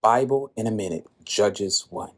Bible in a minute, Judges 1.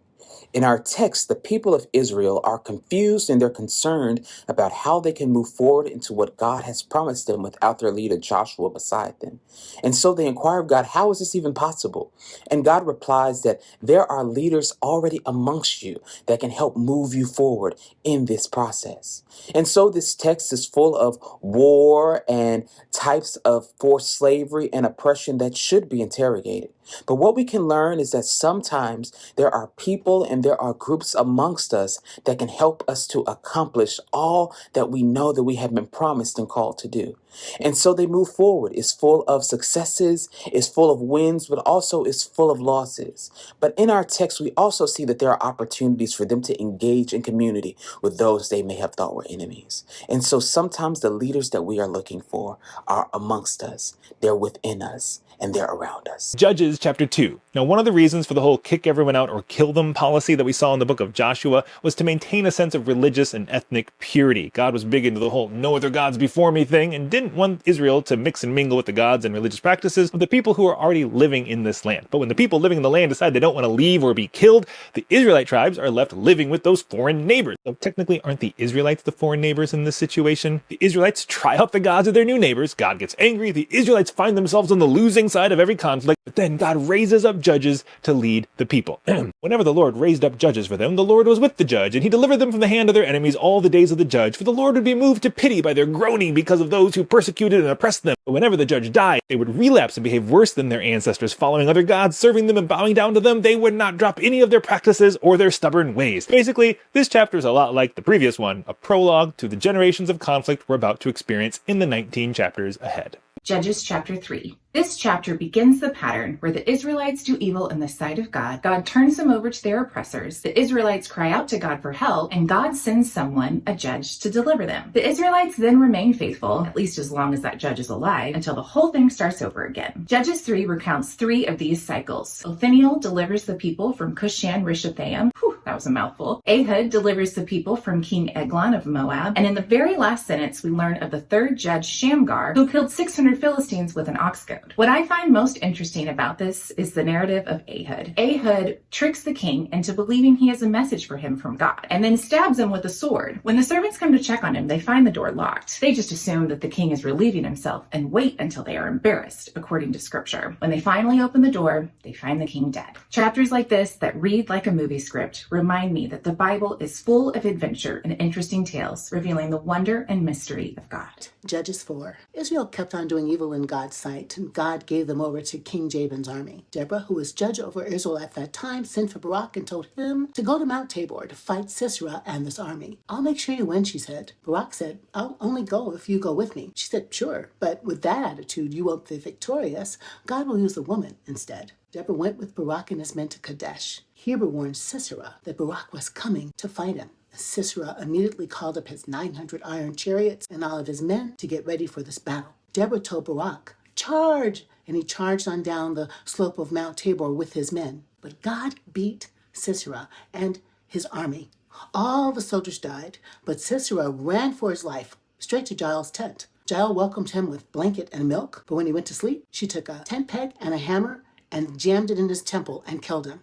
In our text, the people of Israel are confused and they're concerned about how they can move forward into what God has promised them without their leader Joshua beside them. And so they inquire of God, how is this even possible? And God replies that there are leaders already amongst you that can help move you forward in this process. And so this text is full of war and types of forced slavery and oppression that should be interrogated. But what we can learn is that sometimes there are people and there are groups amongst us that can help us to accomplish all that we know that we have been promised and called to do. And so they move forward. It's full of successes, it's full of wins, but also it's full of losses. But in our text, we also see that there are opportunities for them to engage in community with those they may have thought were enemies. And so sometimes the leaders that we are looking for are amongst us, they're within us, and they're around us. Judges chapter 2. Now, one of the reasons for the whole kick everyone out or kill them policy that we saw in the book of Joshua was to maintain a sense of religious and ethnic purity. God was big into the whole no other gods before me thing and didn't want Israel to mix and mingle with the gods and religious practices of the people who are already living in this land. But when the people living in the land decide they don't want to leave or be killed, the Israelite tribes are left living with those foreign neighbors. So technically, aren't the Israelites the foreign neighbors in this situation? The Israelites try out the gods of their new neighbors. God gets angry. The Israelites find themselves on the losing side of every conflict. But then God raises up judges to lead the people. Whenever the Lord raised up judges for them, the Lord was with the judge, and he delivered them from the hand of their enemies all the days of the judge. For the Lord would be moved to pity by their groaning because of those who persecuted and oppressed them. But whenever the judge died, they would relapse and behave worse than their ancestors, following other gods, serving them and bowing down to them. They would not drop any of their practices or their stubborn ways. Basically, this chapter is a lot like the previous one, a prologue to the generations of conflict we're about to experience in the 19 chapters ahead. Judges chapter 3. This chapter begins the pattern where the Israelites do evil in the sight of God. God turns them over to their oppressors. The Israelites cry out to God for help, and God sends someone, a judge, to deliver them. The Israelites then remain faithful, at least as long as that judge is alive, until the whole thing starts over again. Judges 3 recounts 3 of these cycles. Othniel delivers the people from Cushan Rishathaim. That was a mouthful. Ehud delivers the people from King Eglon of Moab. And in the very last sentence, we learn of the third judge, Shamgar, who killed 600 Philistines with an ox goad. What I find most interesting about this is the narrative of Ehud. Ehud tricks the king into believing he has a message for him from God, and then stabs him with a sword. When the servants come to check on him, they find the door locked. They just assume that the king is relieving himself and wait until they are embarrassed, according to scripture. When they finally open the door, they find the king dead. Chapters like this that read like a movie script remind me that the Bible is full of adventure and interesting tales, revealing the wonder and mystery of God. Judges 4. Israel kept on doing evil in God's sight, and God gave them over to King Jabin's army. Deborah, who was judge over Israel at that time, sent for Barak and told him to go to Mount Tabor to fight Sisera and this army. I'll make sure you win, she said. Barak said, I'll only go if you go with me. She said, sure, but with that attitude, you won't be victorious. God will use a woman instead. Deborah went with Barak and his men to Kadesh. Heber warned Sisera that Barak was coming to fight him. Sisera immediately called up his 900 iron chariots and all of his men to get ready for this battle. Deborah told Barak, charge! And he charged on down the slope of Mount Tabor with his men. But God beat Sisera and his army. All the soldiers died, but Sisera ran for his life straight to Jael's tent. Jael welcomed him with blanket and milk, but when he went to sleep, she took a tent peg and a hammer and jammed it in his temple and killed him.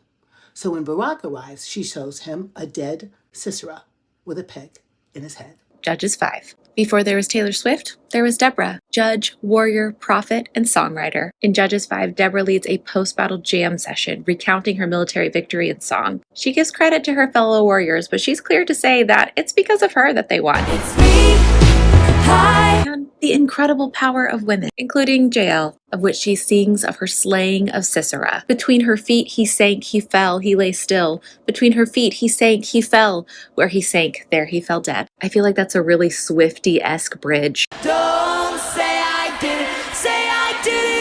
So when Barak arrives, she shows him a dead Sisera with a peg in his head. Judges 5. Before there was Taylor Swift, there was Deborah, judge, warrior, prophet, and songwriter. In Judges 5, Deborah leads a post-battle jam session, recounting her military victory in song. She gives credit to her fellow warriors, but she's clear to say that it's because of her that they won. It's me. Hi. And the incredible power of women, including Jael, of which she sings of her slaying of Sisera. Between her feet he sank, he fell, he lay still. Between her feet he sank, he fell. Where he sank, there he fell dead. I feel like that's a really Swiftie-esque bridge. Don't say I did it, say I did it.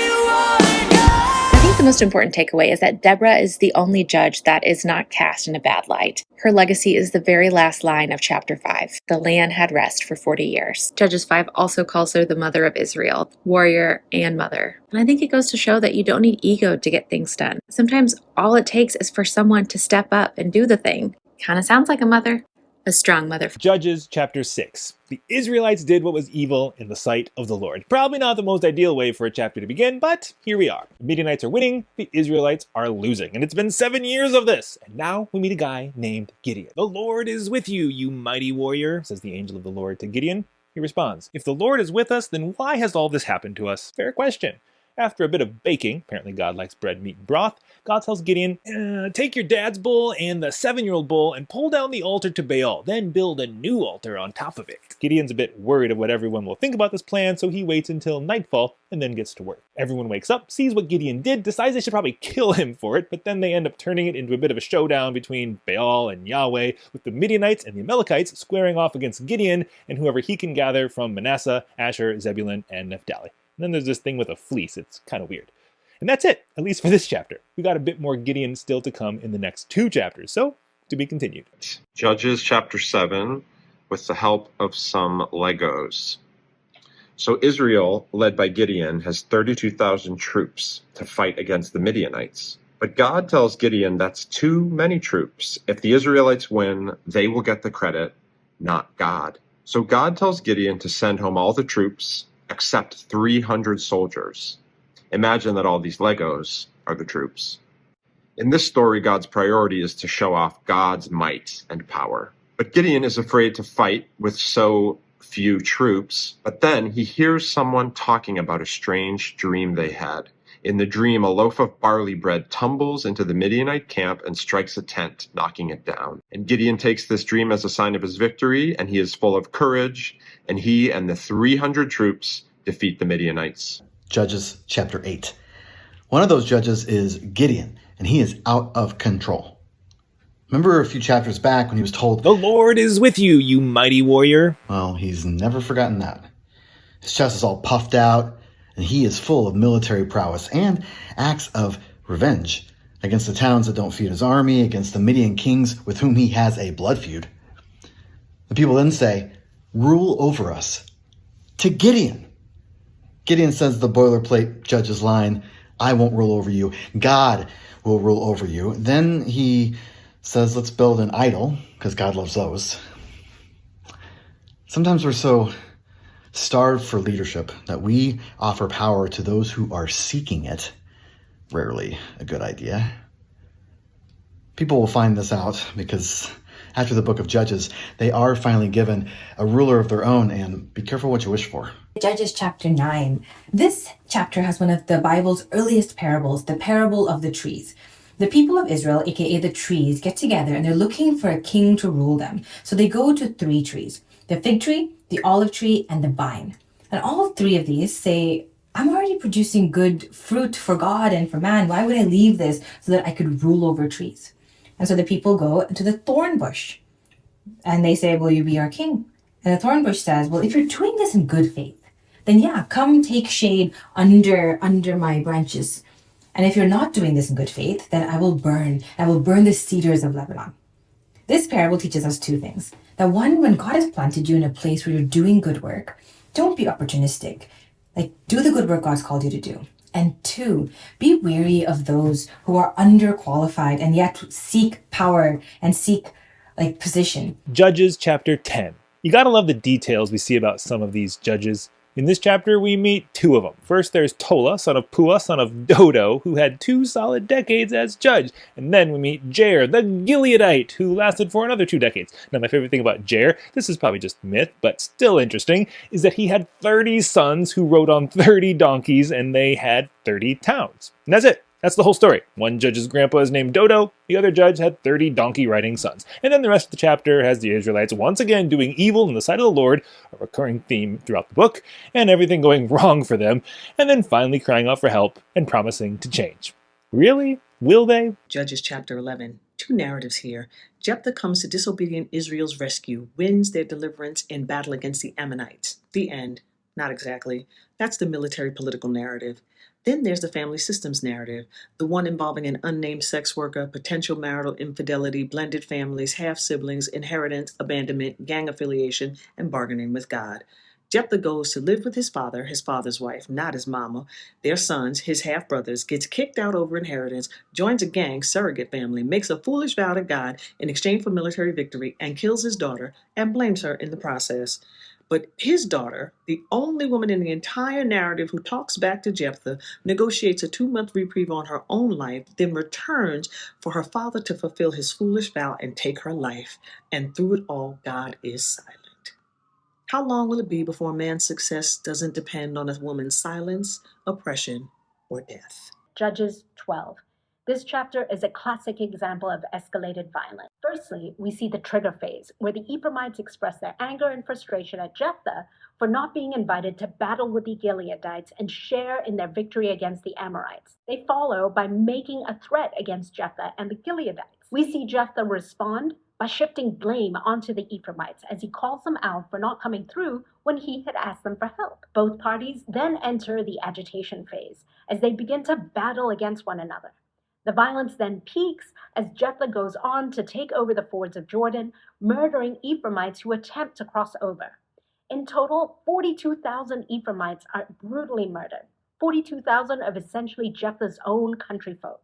I think the most important takeaway is that Deborah is the only judge that is not cast in a bad light. Her legacy is the very last line of chapter 5. The land had rest for 40 years. Judges 5 also calls her the mother of Israel, warrior and mother. And I think it goes to show that you don't need ego to get things done. Sometimes all it takes is for someone to step up and do the thing. Kind of sounds like a mother. A strong mother. Judges chapter 6. The Israelites did what was evil in the sight of the Lord. Probably not the most ideal way for a chapter to begin, but here we are. The Midianites are winning, the Israelites are losing. And it's been 7 years of this. And now we meet a guy named Gideon. The Lord is with you, you mighty warrior, says the angel of the Lord to Gideon. He responds, if the Lord is with us, then why has all this happened to us? Fair question. After a bit of baking, apparently God likes bread, meat, and broth, God tells Gideon, take your dad's bull and the 7-year-old bull and pull down the altar to Baal, then build a new altar on top of it. Gideon's a bit worried of what everyone will think about this plan, so he waits until nightfall and then gets to work. Everyone wakes up, sees what Gideon did, decides they should probably kill him for it, but then they end up turning it into a bit of a showdown between Baal and Yahweh, with the Midianites and the Amalekites squaring off against Gideon and whoever he can gather from Manasseh, Asher, Zebulun, and Naphtali. And then there's this thing with a fleece. It's kind of weird. And that's it, at least for this chapter. We got a bit more Gideon still to come in the next 2 chapters, so to be continued. Judges chapter 7, with the help of some Legos. So Israel, led by Gideon, has 32,000 troops to fight against the Midianites. But God tells Gideon that's too many troops. If the Israelites win, they will get the credit, not God. So God tells Gideon to send home all the troops, except 300 soldiers. Imagine that all these Legos are the troops. In this story, God's priority is to show off God's might and power. But Gideon is afraid to fight with so few troops, but then he hears someone talking about a strange dream they had. In the dream, a loaf of barley bread tumbles into the Midianite camp and strikes a tent, knocking it down. And Gideon takes this dream as a sign of his victory, and he is full of courage, and he and the 300 troops defeat the Midianites. Judges chapter 8. One of those judges is Gideon, and he is out of control. Remember a few chapters back when he was told, the Lord is with you, you mighty warrior? Well, he's never forgotten that. His chest is all puffed out, and he is full of military prowess and acts of revenge against the towns that don't feed his army, against the Midian kings with whom he has a blood feud. The people then say, rule over us, to Gideon. Gideon says the boilerplate judge's line, I won't rule over you, God will rule over you. Then he says, let's build an idol, because God loves those. Sometimes we're so starved for leadership that we offer power to those who are seeking it. Rarely a good idea. People will find this out because after the book of Judges, they are finally given a ruler of their own, and be careful what you wish for. Judges chapter 9. This chapter has one of the Bible's earliest parables, the parable of the trees. The people of Israel, aka the trees, get together and they're looking for a king to rule them. So they go to 3 trees, the fig tree, the olive tree, and the vine. And all 3 of these say, I'm already producing good fruit for God and for man. Why would I leave this so that I could rule over trees? And so the people go to the thorn bush and they say, will you be our king? And the thorn bush says, well, if you're doing this in good faith, then yeah, come take shade under my branches. And if you're not doing this in good faith, then I will burn the cedars of Lebanon. This parable teaches us 2 things. That one, when God has planted you in a place where you're doing good work, don't be opportunistic. Do the good work God's called you to do. And 2, be wary of those who are underqualified and yet seek power and seek position. Judges chapter 10. You gotta love the details we see about some of these judges. In this chapter, we meet 2 of them. First, there's Tola, son of Pua, son of Dodo, who had 2 solid decades as judge. And then we meet Jair, the Gileadite, who lasted for another 2 decades. Now, my favorite thing about Jair, this is probably just myth, but still interesting, is that he had 30 sons who rode on 30 donkeys, and they had 30 towns. And that's it. That's the whole story. One judge's grandpa is named Dodo, the other judge had 30 donkey-riding sons. And then the rest of the chapter has the Israelites once again doing evil in the sight of the Lord, a recurring theme throughout the book, and everything going wrong for them, and then finally crying out for help and promising to change. Really? Will they? Judges chapter 11. 2 narratives here. Jephthah comes to disobedient Israel's rescue, wins their deliverance in battle against the Ammonites. The end. Not exactly. That's the military political narrative. Then there's the family systems narrative, the one involving an unnamed sex worker, potential marital infidelity, blended families, half-siblings, inheritance, abandonment, gang affiliation, and bargaining with God. Jephthah goes to live with his father's wife, not his mama, their sons, his half-brothers, gets kicked out over inheritance, joins a gang, surrogate family, makes a foolish vow to God in exchange for military victory, and kills his daughter and blames her in the process. But his daughter, the only woman in the entire narrative who talks back to Jephthah, negotiates a 2-month reprieve on her own life, then returns for her father to fulfill his foolish vow and take her life. And through it all, God is silent. How long will it be before man's success doesn't depend on a woman's silence, oppression, or death? Judges 12. This chapter is a classic example of escalated violence. Firstly, we see the trigger phase, where the Ephraimites express their anger and frustration at Jephthah for not being invited to battle with the Gileadites and share in their victory against the Amorites. They follow by making a threat against Jephthah and the Gileadites. We see Jephthah respond by shifting blame onto the Ephraimites as he calls them out for not coming through when he had asked them for help. Both parties then enter the agitation phase as they begin to battle against one another. The violence then peaks as Jephthah goes on to take over the fords of Jordan, murdering Ephraimites who attempt to cross over. In total, 42,000 Ephraimites are brutally murdered, 42,000 of essentially Jephthah's own countryfolk.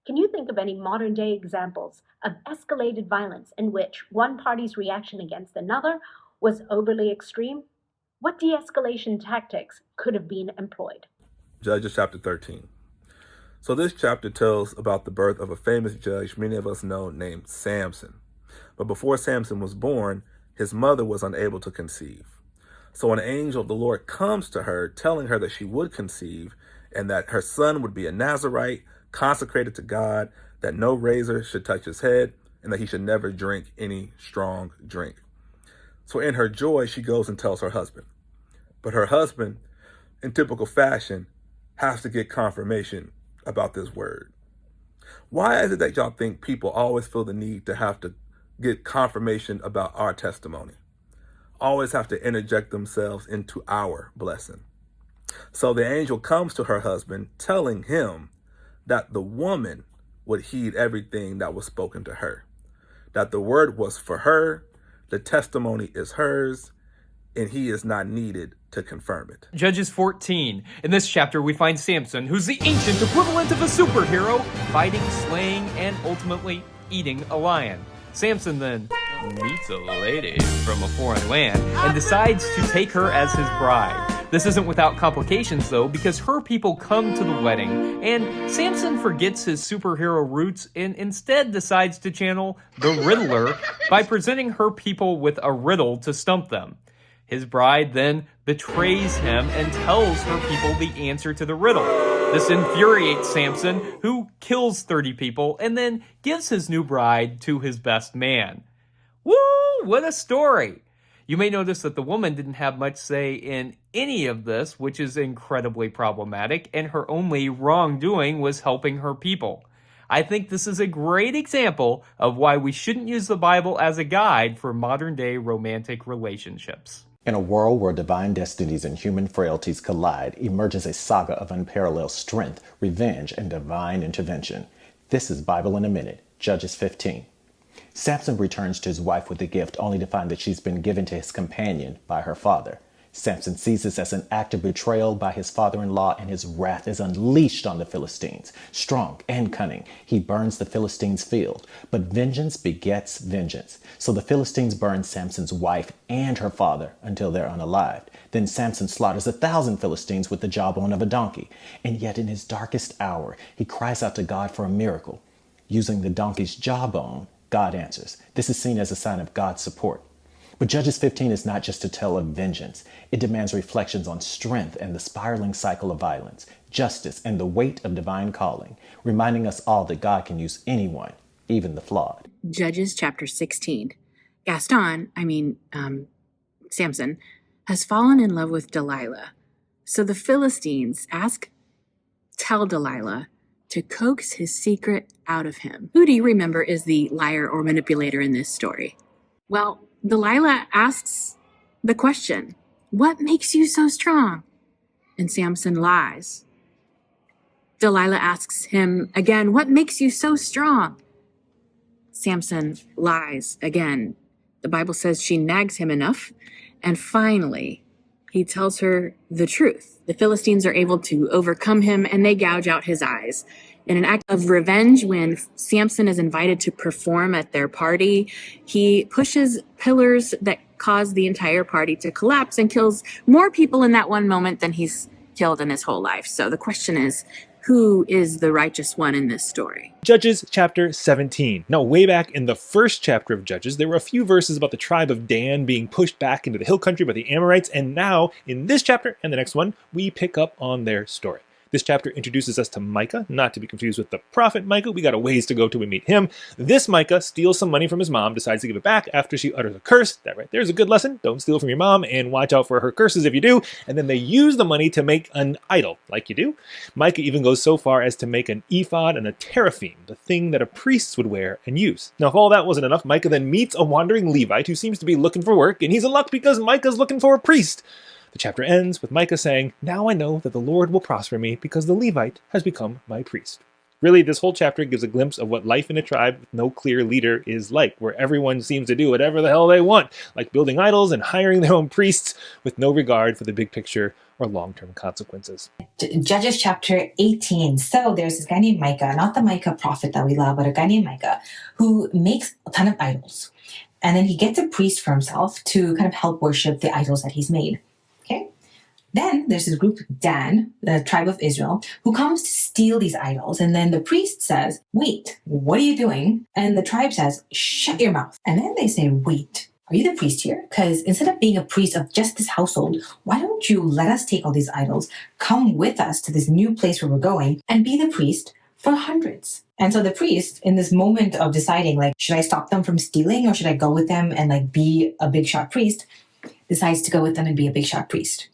Can you think of any modern-day examples of escalated violence in which one party's reaction against another was overly extreme? What de-escalation tactics could have been employed? Judges chapter 13. So this chapter tells about the birth of a famous judge many of us know named Samson. But before Samson was born, his mother was unable to conceive. So an angel of the Lord comes to her, telling her that she would conceive and that her son would be a Nazirite, consecrated to God, that no razor should touch his head, and that he should never drink any strong drink. So in her joy, she goes and tells her husband. But her husband, in typical fashion, has to get confirmation about this word. Why is it that y'all think people always feel the need to have to get confirmation about our testimony? Always have to interject themselves into our blessing. So the angel comes to her husband, telling him that the woman would heed everything that was spoken to her, that the word was for her, the testimony is hers, and he is not needed to confirm it. Judges 14. In this chapter, we find Samson, who's the ancient equivalent of a superhero, fighting, slaying, and ultimately eating a lion. Samson then meets a lady from a foreign land and decides to take her as his bride. This isn't without complications, though, because her people come to the wedding, and Samson forgets his superhero roots and instead decides to channel the Riddler by presenting her people with a riddle to stump them. His bride then betrays him and tells her people the answer to the riddle. This infuriates Samson, who kills 30 people and then gives his new bride to his best man. Woo! What a story! You may notice that the woman didn't have much say in any of this, which is incredibly problematic, and her only wrongdoing was helping her people. I think this is a great example of why we shouldn't use the Bible as a guide for modern-day romantic relationships. In a world where divine destinies and human frailties collide, emerges a saga of unparalleled strength, revenge, and divine intervention. This is Bible in a Minute, Judges 15. Samson returns to his wife with a gift, only to find that she's been given to his companion by her father. Samson sees this as an act of betrayal by his father-in-law, and his wrath is unleashed on the Philistines. Strong and cunning, he burns the Philistines' field. But vengeance begets vengeance. So the Philistines burn Samson's wife and her father until they're unalived. Then Samson slaughters 1,000 Philistines with the jawbone of a donkey. And yet in his darkest hour, he cries out to God for a miracle. Using the donkey's jawbone, God answers. This is seen as a sign of God's support. But Judges 15 is not just a tale of vengeance. It demands reflections on strength and the spiraling cycle of violence, justice, and the weight of divine calling, reminding us all that God can use anyone, even the flawed. Judges chapter 16. Samson, has fallen in love with Delilah. So the Philistines tell Delilah to coax his secret out of him. Who do you remember is the liar or manipulator in this story? Well, Delilah asks the question, "What makes you so strong?" And Samson lies. Delilah asks him again, "What makes you so strong?" Samson lies again. The Bible says she nags him enough, and finally, He tells her the truth. The Philistines are able to overcome him and they gouge out his eyes. In an act of revenge, when Samson is invited to perform at their party, he pushes pillars that cause the entire party to collapse and kills more people in that one moment than he's killed in his whole life. So the question is, who is the righteous one in this story? Judges chapter 17. Now, way back in the first chapter of Judges, there were a few verses about the tribe of Dan being pushed back into the hill country by the Amorites, and now, in this chapter and the next one, we pick up on their story. This chapter introduces us to Micah, not to be confused with the prophet Micah. We got a ways to go till we meet him. This Micah steals some money from his mom, decides to give it back after she utters a curse. That right there's a good lesson. Don't steal from your mom, and watch out for her curses if you do. And then they use the money to make an idol, like you do. Micah even goes so far as to make an ephod and a teraphim, the thing that a priest would wear and use. Now, if all that wasn't enough, Micah then meets a wandering Levite who seems to be looking for work, and he's in luck because Micah's looking for a priest. The chapter ends with Micah saying, "Now I know that the Lord will prosper me because the Levite has become my priest." Really, this whole chapter gives a glimpse of what life in a tribe with no clear leader is like, where everyone seems to do whatever the hell they want, like building idols and hiring their own priests with no regard for the big picture or long-term consequences. Judges chapter 18. So there's this guy named Micah, not the Micah prophet that we love, but a guy named Micah who makes a ton of idols. And then he gets a priest for himself to kind of help worship the idols that he's made. Okay. Then there's this group, Dan, the tribe of Israel, who comes to steal these idols. And then the priest says, "Wait, what are you doing?" And the tribe says, "Shut your mouth." And then they say, "Wait, are you the priest here? Because instead of being a priest of just this household, why don't you let us take all these idols, come with us to this new place where we're going, and be the priest for hundreds?" And so the priest, in this moment of deciding, like, should I stop them from stealing or should I go with them and like be a big shot priest, decides to go with them and be a big shot priest.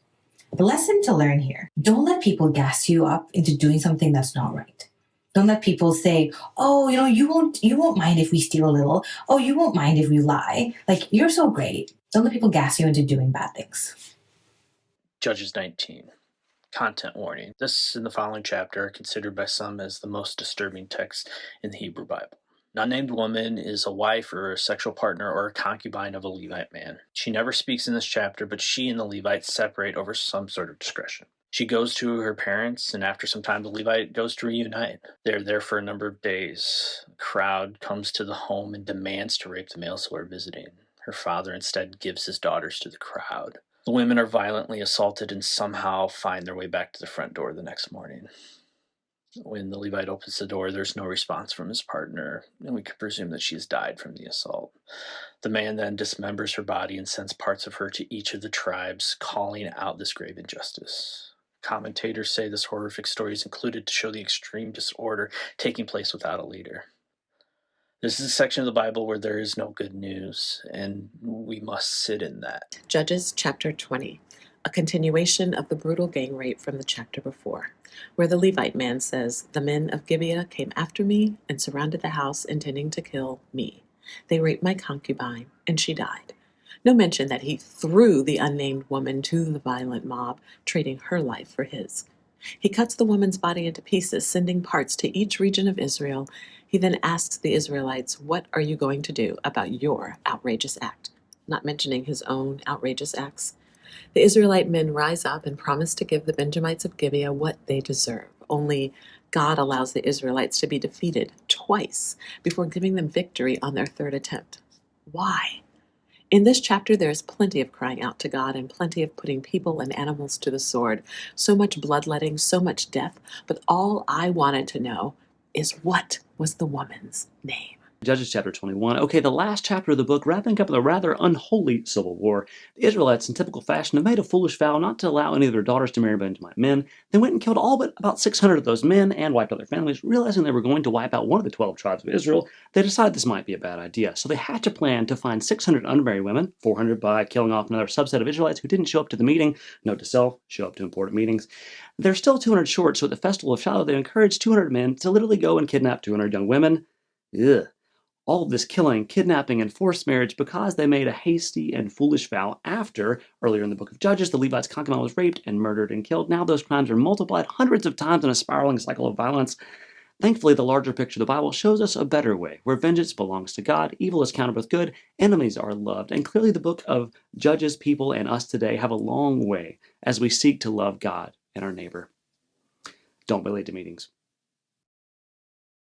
The lesson to learn here: don't let people gas you up into doing something that's not right. Don't let people say, "Oh, you won't mind if we steal a little. Oh, you won't mind if we lie. Like, you're so great." Don't let people gas you into doing bad things. Judges 19. Content warning. This and the following chapter are considered by some as the most disturbing text in the Hebrew Bible. An unnamed woman is a wife or a sexual partner or a concubine of a Levite man. She never speaks in this chapter, but she and the Levites separate over some sort of discretion. She goes to her parents, and after some time, the Levite goes to reunite. They're there for a number of days. A crowd comes to the home and demands to rape the males who are visiting. Her father instead gives his daughters to the crowd. The women are violently assaulted and somehow find their way back to the front door the next morning. When the Levite opens the door, there's no response from his partner, and we could presume that she has died from the assault. The man then dismembers her body and sends parts of her to each of the tribes, calling out this grave injustice. Commentators say this horrific story is included to show the extreme disorder taking place without a leader. This is a section of the Bible where there is no good news, and we must sit in that. Judges chapter 20, a continuation of the brutal gang rape from the chapter before, where the Levite man says, "The men of Gibeah came after me and surrounded the house, intending to kill me. They raped my concubine, and she died." No mention that he threw the unnamed woman to the violent mob, trading her life for his. He cuts the woman's body into pieces, sending parts to each region of Israel. He then asks the Israelites, "What are you going to do about your outrageous act?" Not mentioning his own outrageous acts. The Israelite men rise up and promise to give the Benjamites of Gibeah what they deserve. Only God allows the Israelites to be defeated twice before giving them victory on their third attempt. Why? In this chapter, there is plenty of crying out to God and plenty of putting people and animals to the sword. So much bloodletting, so much death, but all I wanted to know is, what was the woman's name? Judges chapter 21. Okay, the last chapter of the book, wrapping up a rather unholy civil war. The Israelites, in typical fashion, have made a foolish vow not to allow any of their daughters to marry Benjamite men. They went and killed all but about 600 of those men and wiped out their families. Realizing they were going to wipe out one of the 12 tribes of Israel, they decided this might be a bad idea. So they hatched a plan to find 600 unmarried women, 400 by killing off another subset of Israelites who didn't show up to the meeting. Note to self, show up to important meetings. They're still 200 short, so at the festival of Shiloh, they encouraged 200 men to literally go and kidnap 200 young women. Ugh. All of this killing, kidnapping, and forced marriage because they made a hasty and foolish vow after, earlier in the book of Judges, the Levite's concubine was raped and murdered and killed. Now those crimes are multiplied hundreds of times in a spiraling cycle of violence. Thankfully, the larger picture of the Bible shows us a better way, where vengeance belongs to God, evil is countered with good, enemies are loved, and clearly the book of Judges, people, and us today have a long way as we seek to love God and our neighbor. Don't be late to meetings.